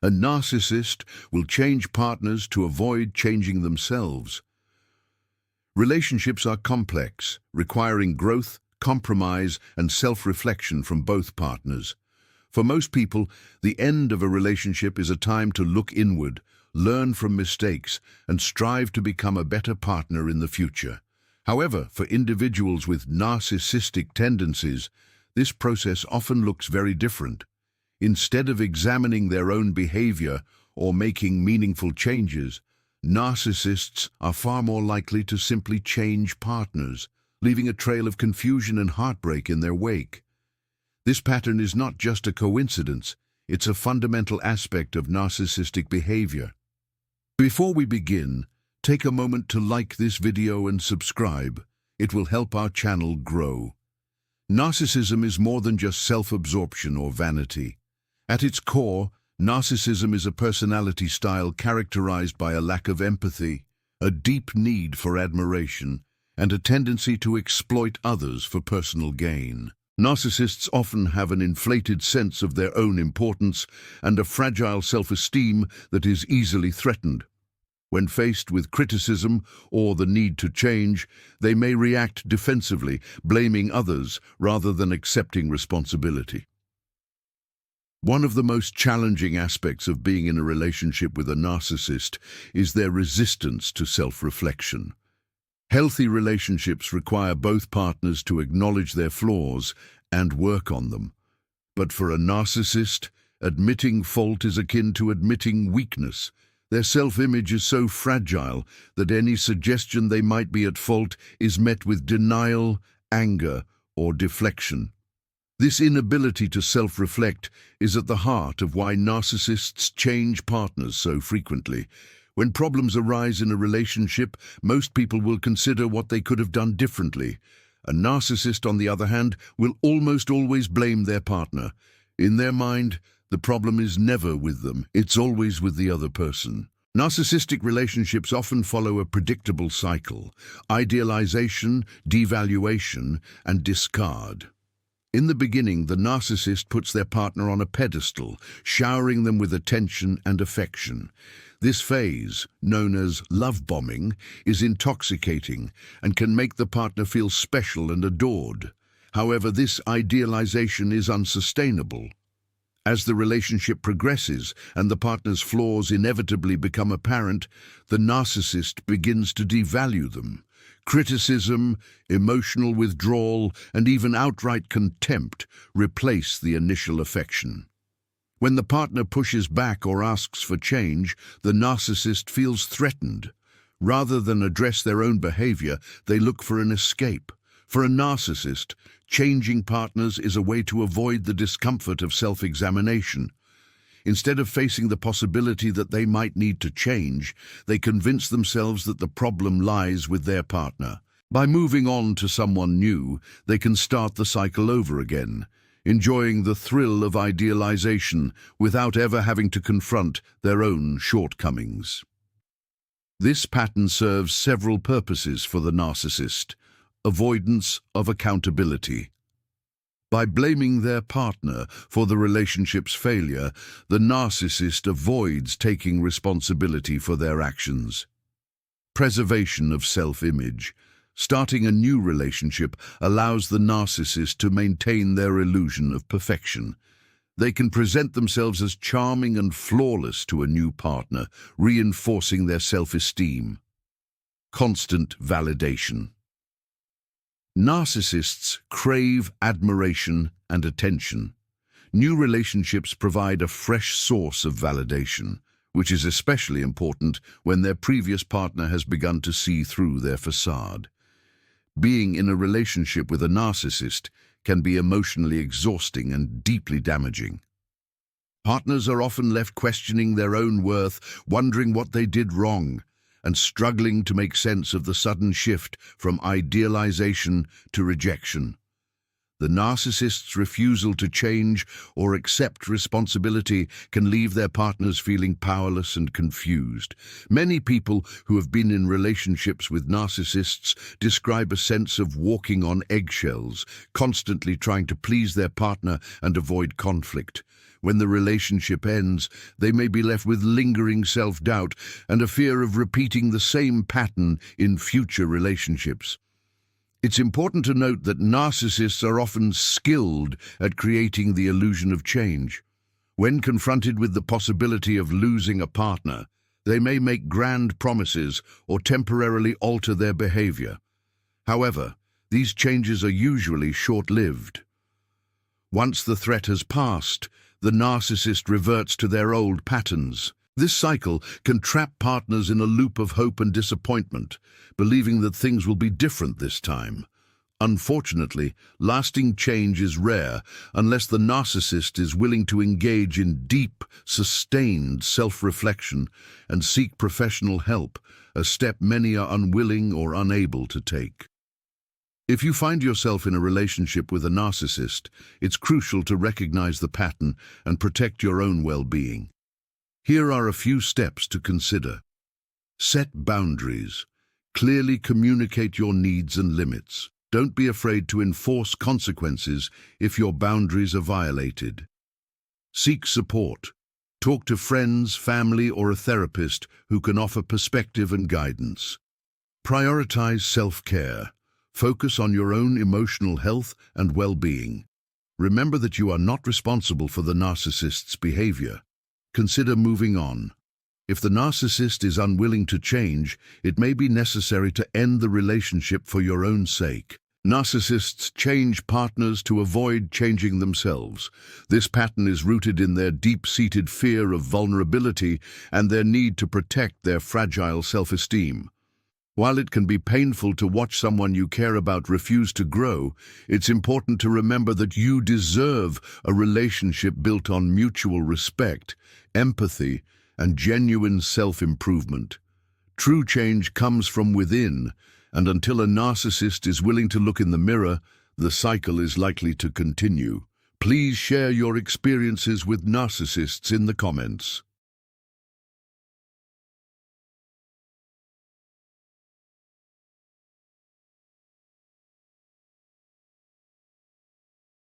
A narcissist will change partners to avoid changing themselves. Relationships are complex, requiring growth, compromise, and self-reflection from both partners. For most people, the end of a relationship is a time to look inward, learn from mistakes, and strive to become a better partner in the future. However, for individuals with narcissistic tendencies, this process often looks very different. Instead of examining their own behavior or making meaningful changes, narcissists are far more likely to simply change partners, leaving a trail of confusion and heartbreak in their wake. This pattern is not just a coincidence, it's a fundamental aspect of narcissistic behavior. Before we begin, take a moment to like this video and subscribe. It will help our channel grow. Narcissism is more than just self-absorption or vanity. At its core, narcissism is a personality style characterized by a lack of empathy, a deep need for admiration, and a tendency to exploit others for personal gain. Narcissists often have an inflated sense of their own importance and a fragile self-esteem that is easily threatened. When faced with criticism or the need to change, they may react defensively, blaming others rather than accepting responsibility. One of the most challenging aspects of being in a relationship with a narcissist is their resistance to self-reflection. Healthy relationships require both partners to acknowledge their flaws and work on them. But for a narcissist, admitting fault is akin to admitting weakness. Their self-image is so fragile that any suggestion they might be at fault is met with denial, anger, or deflection. This inability to self-reflect is at the heart of why narcissists change partners so frequently. When problems arise in a relationship, most people will consider what they could have done differently. A narcissist, on the other hand, will almost always blame their partner. In their mind, the problem is never with them, it's always with the other person. Narcissistic relationships often follow a predictable cycle: idealization, devaluation, and discard. In the beginning, the narcissist puts their partner on a pedestal, showering them with attention and affection. This phase, known as love bombing, is intoxicating and can make the partner feel special and adored. However, this idealization is unsustainable. As the relationship progresses and the partner's flaws inevitably become apparent, the narcissist begins to devalue them. Criticism, emotional withdrawal, and even outright contempt replace the initial affection. When the partner pushes back or asks for change, the narcissist feels threatened. Rather than address their own behavior, they look for an escape. For a narcissist, changing partners is a way to avoid the discomfort of self-examination. Instead of facing the possibility that they might need to change, they convince themselves that the problem lies with their partner. By moving on to someone new, they can start the cycle over again, enjoying the thrill of idealization without ever having to confront their own shortcomings. This pattern serves several purposes for the narcissist: avoidance of accountability. By blaming their partner for the relationship's failure, the narcissist avoids taking responsibility for their actions. Preservation of self-image. Starting a new relationship allows the narcissist to maintain their illusion of perfection. They can present themselves as charming and flawless to a new partner, reinforcing their self-esteem. Constant validation. Narcissists crave admiration and attention. New relationships provide a fresh source of validation, which is especially important when their previous partner has begun to see through their facade. Being in a relationship with a narcissist can be emotionally exhausting and deeply damaging. Partners are often left questioning their own worth, wondering what they did wrong, and struggling to make sense of the sudden shift from idealization to rejection. The narcissist's refusal to change or accept responsibility can leave their partners feeling powerless and confused. Many people who have been in relationships with narcissists describe a sense of walking on eggshells, constantly trying to please their partner and avoid conflict. When the relationship ends, they may be left with lingering self-doubt and a fear of repeating the same pattern in future relationships. It's important to note that narcissists are often skilled at creating the illusion of change. When confronted with the possibility of losing a partner, they may make grand promises or temporarily alter their behavior. However, these changes are usually short-lived. Once the threat has passed, the narcissist reverts to their old patterns. This cycle can trap partners in a loop of hope and disappointment, believing that things will be different this time. Unfortunately, lasting change is rare unless the narcissist is willing to engage in deep, sustained self-reflection and seek professional help, a step many are unwilling or unable to take. If you find yourself in a relationship with a narcissist, it's crucial to recognize the pattern and protect your own well-being. Here are a few steps to consider. Set boundaries. Clearly communicate your needs and limits. Don't be afraid to enforce consequences if your boundaries are violated. Seek support. Talk to friends, family, or a therapist who can offer perspective and guidance. Prioritize self-care. Focus on your own emotional health and well-being. Remember that you are not responsible for the narcissist's behavior. Consider moving on. If the narcissist is unwilling to change, it may be necessary to end the relationship for your own sake. Narcissists change partners to avoid changing themselves. This pattern is rooted in their deep-seated fear of vulnerability and their need to protect their fragile self-esteem. While it can be painful to watch someone you care about refuse to grow, it's important to remember that you deserve a relationship built on mutual respect, empathy, and genuine self-improvement. True change comes from within, and until a narcissist is willing to look in the mirror, the cycle is likely to continue. Please share your experiences with narcissists in the comments.